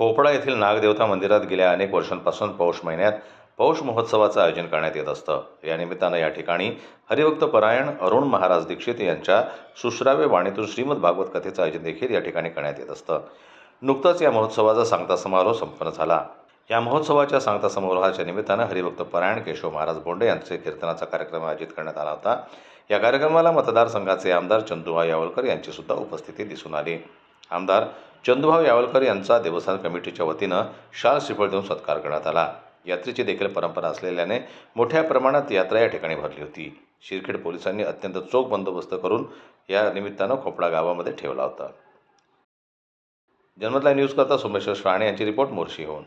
खोपडा येथील नागदेवता मंदिरात गेल्या अनेक वर्षांपासून पौष महिन्यात पौष महोत्सवाचं आयोजन करण्यात येत असतं। या निमित्तानं या ठिकाणी हरिभक्त परायण अरुण महाराज दीक्षित यांच्या सुश्राव्य वाणीतून श्रीमद भागवत कथेचं आयोजन देखील या ठिकाणी करण्यात येत असतं। नुकताच या महोत्सवाचा सांगता समारोह संपन्न झाला। या महोत्सवाच्या सांगता समारोहाच्या निमित्तानं हरिभक्त परायण केशव महाराज बोंडे यांचे कीर्तनाचा कार्यक्रम आयोजित करण्यात आला होता। या कार्यक्रमाला मतदारसंघाचे आमदार चंदूभाऊ यावलकर यांची सुद्धा उपस्थिती दिसून आली। आमदार चंदूभाऊ यावलकर यांचा देवस्थान कमिटीच्या वतीनं शाल श्रीफळ देऊन सत्कार करण्यात आला। यात्रेची देखील परंपरा असलेल्याने मोठ्या प्रमाणात यात्रा या ठिकाणी भरली होती। शिरखेड पोलिसांनी अत्यंत चोख बंदोबस्त करून या निमित्तानं खोपडा गावामध्ये ठेवला होता। जनमत लाईव्ह न्यूज करता सोमेश्वर श्राणे यांची रिपोर्ट मोर्शीहून।